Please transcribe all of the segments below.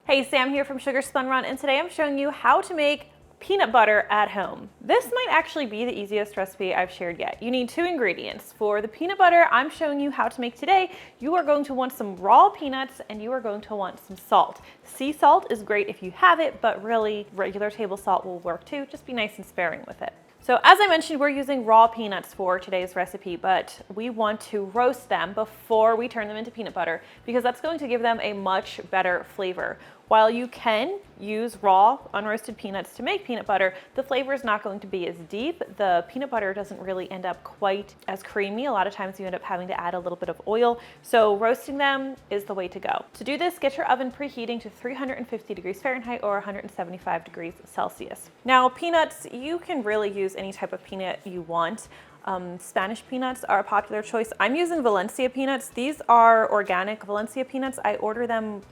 Hey, Sam here from Sugar Spun Run, and today I'm showing you how to make peanut butter at home. This might actually be the easiest recipe I've shared yet. You need two ingredients. For the peanut butter I'm showing you how to make today, you are going to want some raw peanuts and you are going to want some salt. Sea salt is great if you have it, but really regular table salt will work too. Just be nice and sparing with it. So as I mentioned, we're using raw peanuts for today's recipe, but we want to roast them before we turn them into peanut butter because that's going to give them a much better flavor. While you can use raw, unroasted peanuts to make peanut butter, the flavor is not going to be as deep. The peanut butter doesn't really end up quite as creamy. A lot of times you end up having to add a little bit of oil, so roasting them is the way to go. To do this, get your oven preheating to 350 degrees Fahrenheit or 175 degrees Celsius. Now, peanuts, you can really use any type of peanut you want. Spanish peanuts are a popular choice. I'm using Valencia peanuts. These are organic Valencia peanuts. I order them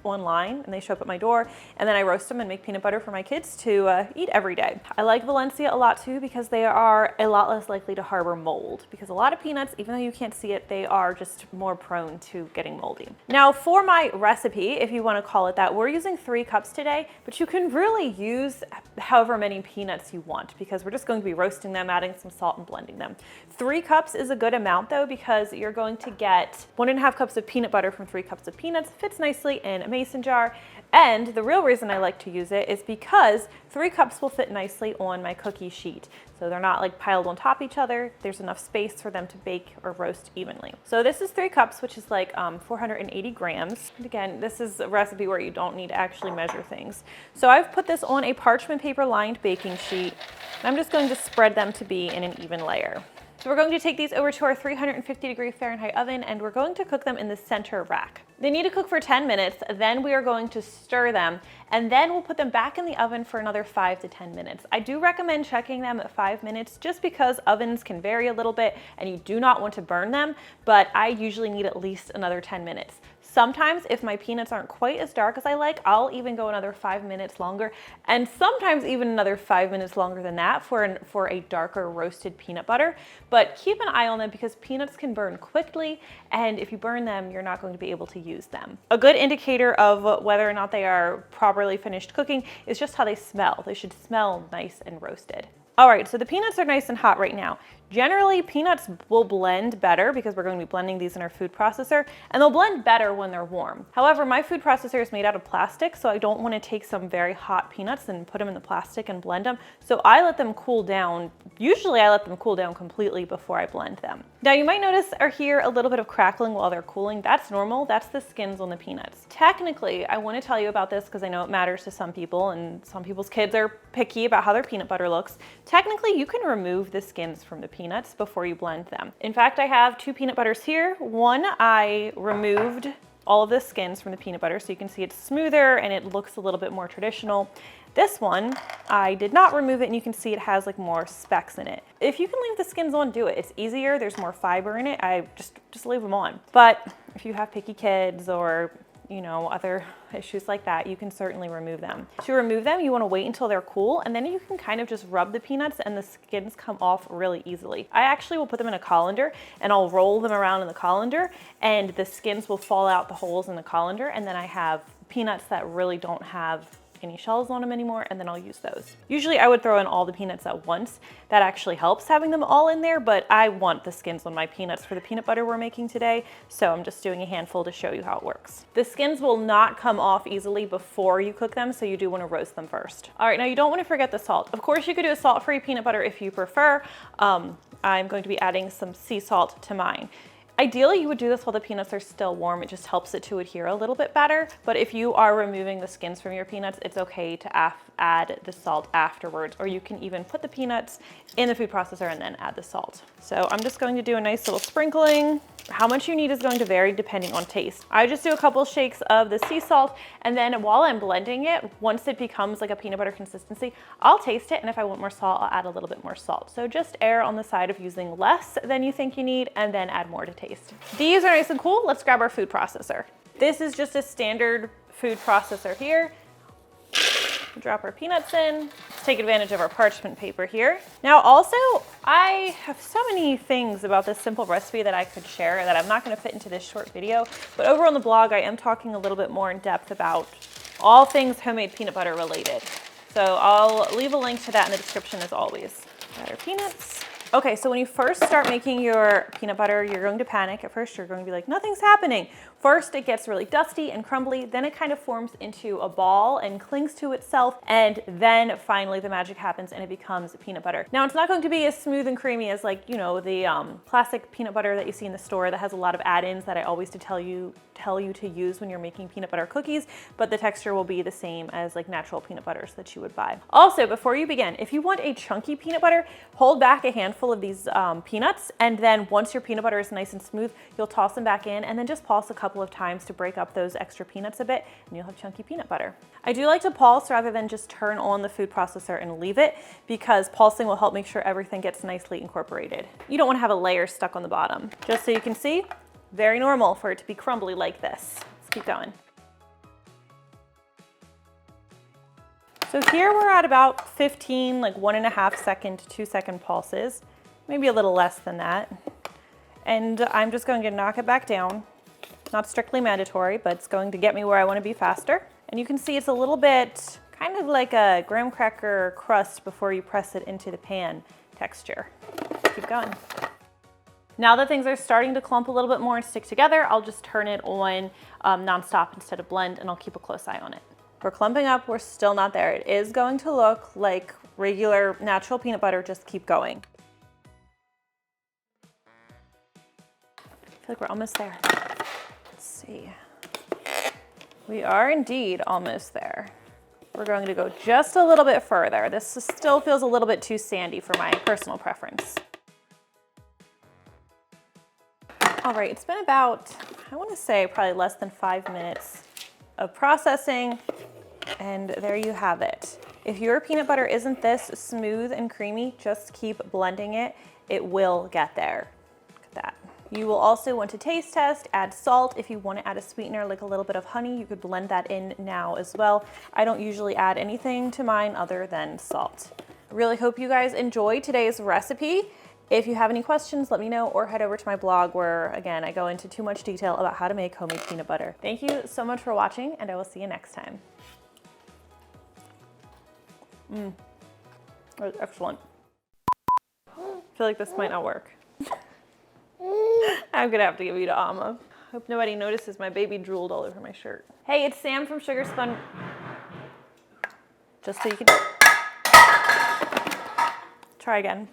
online and they show up at my door, and then I roast them and make peanut butter for my kids to eat every day. I like Valencia a lot too because they are a lot less likely to harbor mold, because a lot of peanuts, even though you can't see it, they are just more prone to getting moldy. Now for my recipe, if you want to call it that, we're using 3 cups today, but you can really use however many peanuts you want because we're just going to be roasting them, adding some salt and blending them. 3 cups is a good amount though, because you're going to get 1.5 cups of peanut butter from 3 cups of peanuts. Fits nicely in a mason jar, and the real reason I like to use it is because 3 cups will fit nicely on my cookie sheet, so they're not like piled on top of each other. There's enough space for them to bake or roast evenly. So this is 3 cups, which is like 480 grams. And again, this is a recipe where you don't need to actually measure things. So I've put this on a parchment paper lined baking sheet, and I'm just going to spread them to be in an even layer. So we're going to take these over to our 350 degree Fahrenheit oven, and we're going to cook them in the center rack. They need to cook for 10 minutes, then we are going to stir them, and then we'll put them back in the oven for another 5 to 10 minutes. I do recommend checking them at 5 minutes just because ovens can vary a little bit and you do not want to burn them, but I usually need at least another 10 minutes. Sometimes if my peanuts aren't quite as dark as I like, I'll even go another 5 minutes longer, and sometimes even another 5 minutes longer than that for a darker roasted peanut butter. But keep an eye on them because peanuts can burn quickly, and if you burn them, you're not going to be able to use them. A good indicator of whether or not they are properly finished cooking is just how they smell. They should smell nice and roasted. All right, so the peanuts are nice and hot right now. Generally, peanuts will blend better because we're going to be blending these in our food processor, and they'll blend better when they're warm. However, my food processor is made out of plastic, so I don't want to take some very hot peanuts and put them in the plastic and blend them. So I let them cool down. Usually I let them cool down completely before I blend them. Now you might notice or hear a little bit of crackling while they're cooling. That's normal. That's the skins on the peanuts. Technically, I want to tell you about this because I know it matters to some people, and some people's kids are picky about how their peanut butter looks. Technically, you can remove the skins from the peanuts before you blend them. In fact, I have 2 peanut butters here. One, I removed all of the skins from the peanut butter so you can see it's smoother and it looks a little bit more traditional. This one, I did not remove it, and you can see it has like more specks in it. If you can leave the skins on, do it. It's easier, there's more fiber in it. I just leave them on. But if you have picky kids or other issues like that, you can certainly remove them. To remove them, you want to wait until they're cool, and then you can kind of just rub the peanuts and the skins come off really easily. I actually will put them in a colander and I'll roll them around in the colander, and the skins will fall out the holes in the colander, and then I have peanuts that really don't have any shells on them anymore, and then I'll use those. Usually I would throw in all the peanuts at once. That actually helps having them all in there, but I want the skins on my peanuts for the peanut butter we're making today, so I'm just doing a handful to show you how it works. The skins will not come off easily before you cook them, so you do want to roast them first. All right, now you don't want to forget the salt. Of course, you could do a salt-free peanut butter if you prefer. I'm going to be adding some sea salt to mine. Ideally, you would do this while the peanuts are still warm. It just helps it to adhere a little bit better. But if you are removing the skins from your peanuts, it's okay to add the salt afterwards, or you can even put the peanuts in the food processor and then add the salt. So I'm just going to do a nice little sprinkling. How much you need is going to vary depending on taste. I just do a couple shakes of the sea salt, and then while I'm blending it, once it becomes like a peanut butter consistency, I'll taste it, and if I want more salt, I'll add a little bit more salt. So just err on the side of using less than you think you need, and then add more to taste. These are nice and cool. Let's grab our food processor. This is just a standard food processor here. Drop our peanuts in. Let's take advantage of our parchment paper here. Now also, I have so many things about this simple recipe that I could share that I'm not going to fit into this short video, but over on the blog I am talking a little bit more in depth about all things homemade peanut butter related. So I'll leave a link to that in the description as always. Got our peanuts. Okay, so when you first start making your peanut butter, you're going to panic. At first, you're going to be like, nothing's happening. First, it gets really dusty and crumbly. Then it kind of forms into a ball and clings to itself. And then finally the magic happens and it becomes peanut butter. Now, it's not going to be as smooth and creamy as like, you know, the classic peanut butter that you see in the store that has a lot of add-ins that I always tell you to use when you're making peanut butter cookies, but the texture will be the same as like natural peanut butters that you would buy. Also, before you begin, if you want a chunky peanut butter, hold back a handful of these peanuts, and then once your peanut butter is nice and smooth, you'll toss them back in and then just pulse a couple of times to break up those extra peanuts a bit, and you'll have chunky peanut butter. I do like to pulse rather than just turn on the food processor and leave it, because pulsing will help make sure everything gets nicely incorporated. You don't want to have a layer stuck on the bottom. Just so you can see, very normal for it to be crumbly like this. Let's keep going. So here we're at about 15, like 1.5 second to 2 second pulses, maybe a little less than that. And I'm just going to knock it back down. Not strictly mandatory, but it's going to get me where I want to be faster. And you can see it's a little bit kind of like a graham cracker crust before you press it into the pan texture. Keep going. Now that things are starting to clump a little bit more and stick together, I'll just turn it on nonstop instead of blend, and I'll keep a close eye on it. We're clumping up, we're still not there. It is going to look like regular natural peanut butter, just keep going. I feel like we're almost there. Let's see. We are indeed almost there. We're going to go just a little bit further. This still feels a little bit too sandy for my personal preference. All right, it's been about, I want to say probably less than 5 minutes of processing, and there you have it. If your peanut butter isn't this smooth and creamy, just keep blending it. It will get there. Look at that. You will also want to taste test, add salt. If you want to add a sweetener like a little bit of honey, you could blend that in now as well. I don't usually add anything to mine other than salt. I really hope you guys enjoyed today's recipe. If you have any questions, let me know, or head over to my blog where, again, I go into too much detail about how to make homemade peanut butter. Thank you so much for watching, and I will see you next time. That was excellent. I feel like this might not work. I'm gonna have to give you to Amma. Hope nobody notices my baby drooled all over my shirt. Hey, it's Sam from Spun. Just so you can try again.